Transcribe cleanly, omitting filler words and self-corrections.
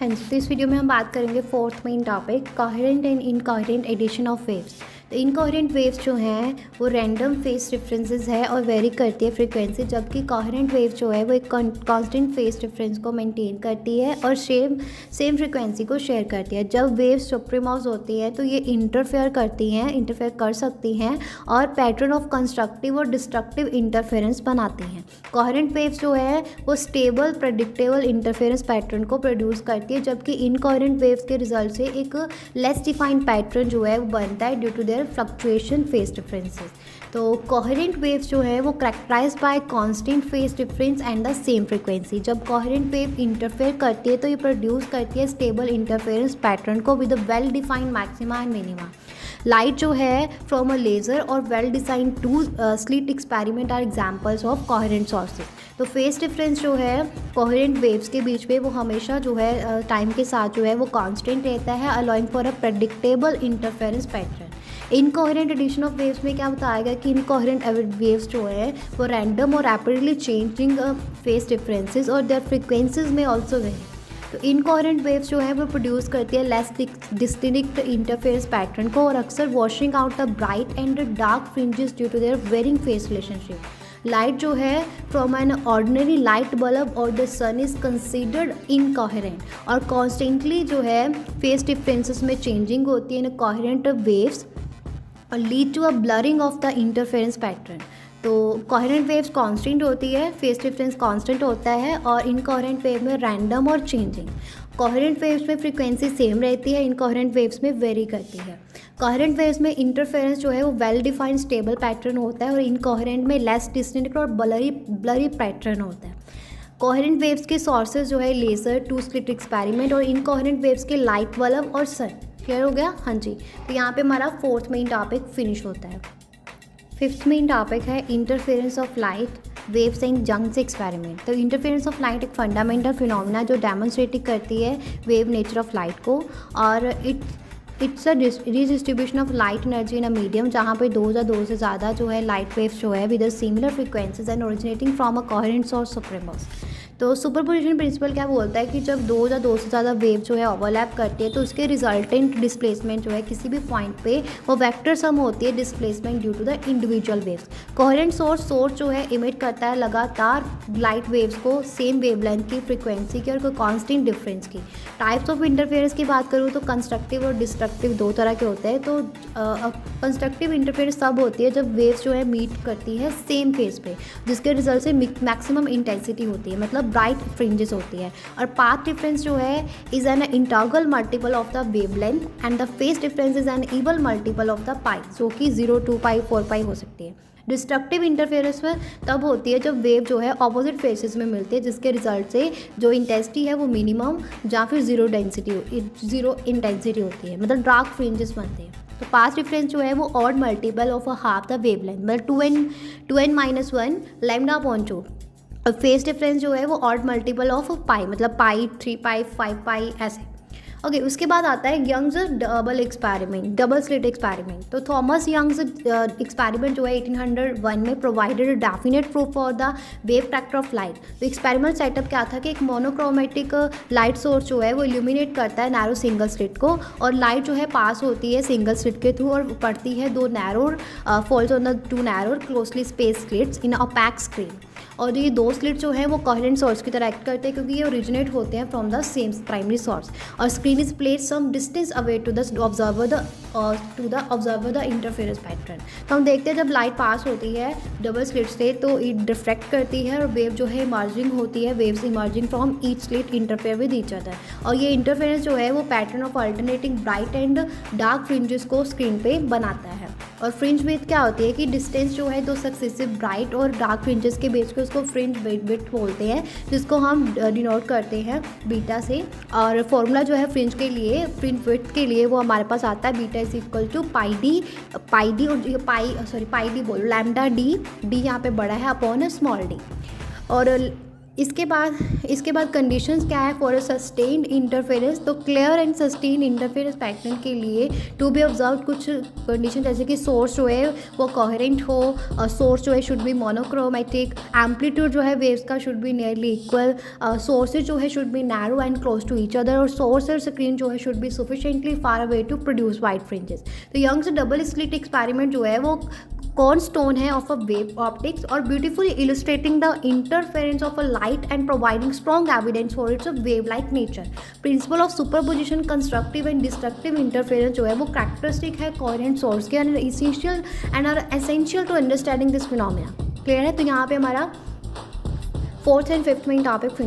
हाँ जी, तो इस वीडियो में हम बात करेंगे fourth main topic coherent and incoherent addition of waves. तो इनकोहेरेंट वेव्स जो हैं वो रैंडम फेस डिफरेंसेस है और वेरी करती है फ्रीक्वेंसी, जबकि कोहेरेंट वेव जो है वो एक कांस्टेंट फेस डिफरेंस को मेंटेन करती है और सेम फ्रीक्वेंसी को शेयर करती है। जब वेव्स सुप्रीमोस होती है तो ये इंटरफेयर कर सकती हैं और पैटर्न ऑफ कंस्ट्रक्टिव और डिस्ट्रक्टिव इंटरफेरेंस बनाती हैं। कोहेरेंट वेव्स जो है वो स्टेबल प्रेडिक्टेबल इंटरफेरेंस पैटर्न को प्रोड्यूस करती है, जबकि इनकोहेरेंट वेव्स के रिजल्ट से एक लेस डिफाइंड पैटर्न जो है वो बनता है due to their fluctuation phase differences. तो कोहेरेंट वेव्स जो है वो characterize by constant phase difference and the same frequency. जब कोहेरेंट वेव इंटरफेयर करती है तो ये प्रोड्यूस करती है स्टेबल इंटरफेरेंस पैटर्न को with a well defined maxima and minima. Light जो है फ्रॉम अ लेज़र और well design two slit experiment are examples of coherent sources. तो फेस डिफरेंस जो है कोहेरेंट वेव्स के बीच में वो हमेशा जो है टाइम के साथ जो है वो कांस्टेंट रहता है, allowing for a predictable interference pattern. Incoherent addition of waves में क्या बताया गया कि इनकोहेरेंट वेव्स जो है वो रैंडम और रैपिडली चेंजिंग फेस डिफरेंसेस और देयर फ्रीक्वेंसीज में ऑल्सो वेरी। तो इनकोहेरेंट वेव्स जो है वो प्रोड्यूस करती है लेस डिस्टिंक्ट इंटरफेरेंस पैटर्न को और अक्सर washing out the bright and dark fringes due to their varying phase relationship. Light जो है from an ordinary light bulb और the sun is considered incoherent और कॉन्स्टेंटली जो है फेस डिफरेंसेस में चेंजिंग होती है इन कोहेरेंट वेव्स और lead to a blurring of the interference pattern. तो कोहेरेंट वेव्स कांस्टेंट होती है, फेस डिफरेंस कांस्टेंट होता है और इनकोहेरेंट वेव में रैंडम और चेंजिंग। कोहेरेंट वेव्स में फ्रीक्वेंसी सेम रहती है, इनकोहेरेंट वेव्स में वेरी करती है। कोहेरेंट वेव्स में इंटरफेरेंस जो है वो वेल डिफाइंड स्टेबल पैटर्न होता है और इनकोहेरेंट में लेस डिस्टिंक्ट और ब्लरी पैटर्न होता है। कोहेरेंट वेव्स के सोर्सेज जो है लेज़र, टू स्लिट एक्सपेरिमेंट और इनकोहेरेंट वेव्स के लाइट बल्ब और सन। क्लियर हो गया? हाँ जी, तो यहाँ पे हमारा फोर्थ मेन टॉपिक फिनिश होता है। फिफ्थ मेन टॉपिक है interference of light waves and junks experiment. तो इंटरफेरेंस ऑफ लाइट एक फंडामेंटल फिनोमिना जो डेमोन्स्ट्रेट करती है वेव नेचर ऑफ लाइट को और it's a redistribution of light energy in a medium जहाँ पे दो से ज़्यादा जो है लाइट वेव्स जो है with similar frequencies and originating from a coherent source superimpose. तो सुपरपोजिशन प्रिंसिपल क्या बोलता है कि जब दो से ज़्यादा वेव जो है ओवरलैप करती है तो उसके रिजल्टेंट डिस्प्लेसमेंट जो है किसी भी पॉइंट पे वो वेक्टर सम होती है displacement due to the individual waves. Coherent source जो है इमिट करता है लगातार लाइट वेव्स को सेम वेवलेंथ की फ्रीक्वेंसी की और कोई कांस्टेंट डिफरेंस की। टाइप्स ऑफ इंटरफेरेंस की बात करूँ तो कंस्ट्रक्टिव और डिस्ट्रक्टिव दो तरह के होते हैं। तो कंस्ट्रक्टिव इंटरफेरेंस तब होती है जब वेव्स जो है मीट करती है सेम फेस पे, जिसके रिजल्ट से मैक्सिमम इंटेंसिटी होती है, मतलब ब्राइट फ्रिंजेस होती है। और पाथ डिफरेंस जो है is an integral multiple of the wavelength and the phase difference is an even multiple of the pi, जो कि 0, 2 पाई 4 पाई हो सकती है। डिस्ट्रक्टिव इंटरफेरेंस में तब होती है जब वेव जो है ऑपोजिट फेसेस में मिलती है, जिसके रिजल्ट से जो इंटेंसिटी है वो मिनिमम या फिर जीरो इंटेंसिटी होती है, मतलब डार्क फ्रिंजेस बनते हैं। तो पाथ डिफरेंस जो है वो odd multiple of half the wavelength, मतलब 2n-1 λ/2। और फेस डिफरेंस जो है वो ऑड मल्टीपल ऑफ पाई, मतलब पाई, 3 पाई, 5 पाई ऐसे। ओके, उसके बाद आता है यंग्स डबल स्लिट एक्सपेरिमेंट। तो थॉमस यंग्स एक्सपेरिमेंट जो है 1801 में provided definite proof for the wave factor of light. तो एक्सपेरिमेंट सेटअप क्या था कि एक मोनोक्रोमेटिक लाइट सोर्स जो है वो इल्यूमिनेट करता है नैरो सिंगल स्लिट को और लाइट जो है पास होती है सिंगल स्लिट के थ्रू और पड़ती है दो narrow falls on the two narrow closely spaced slits in opaque screen. और ये दो स्लिट जो है वो कोहेरेंट सोर्स की तरह एक्ट करते हैं क्योंकि ये ओरिजिनेट होते हैं from the same primary source और screen is placed some distance away to the observer the interference pattern. तो हम देखते हैं जब लाइट पास होती है डबल स्लिट से तो ये डिफ्रेक्ट करती है और वेव जो है इमर्जिंग होती है, waves emerging from each slit interfere with each other. और ये इंटरफेरेंस जो है वो pattern of alternating bright and dark fringes को स्क्रीन पे बनाता है। और फ्रिंज विड्थ क्या होती है कि डिस्टेंस जो है दो सक्सेसिव ब्राइट और डार्क फ्रिंजेस के बीच के उसको फ्रिंज विड्थ बोलते हैं, जिसको हम डिनोट करते हैं बीटा से। और फॉर्मूला जो है फ्रिंज विड्थ के लिए वो हमारे पास आता है beta is equal to pi D और पाई डी बोलो लैम्डा डी यहाँ पे बड़ा है अपॉन स्मॉल डी। और इसके बाद कंडीशंस क्या है फॉर अ सस्टेन्ड इंटरफेरेंस। तो clear and sustained interference pattern के लिए टू बी ऑब्जर्व कुछ कंडीशन, जैसे कि सोर्स जो है वो कोहेरेंट हो, सोर्स जो है शुड बी मोनोक्रोमेटिक, एम्पलीट्यूड जो है वेव्स का should be nearly equal, sources जो है should be narrow and close to each other, और सोर्स और स्क्रीन जो है should be sufficiently far away to produce white fringes. तो यंग्स डबल स्लिट एक्सपेरिमेंट जो है वो cornerstone है of a wave optics और beautifully illustrating the interference of a light and providing strong evidence for its wave-like nature. Principle of superposition, constructive and destructive interference जो है वो characteristic है coherent source के, and essential and are essential to understanding this phenomena. Clear है? तो यहाँ पे हमारा 4th and 5th main topic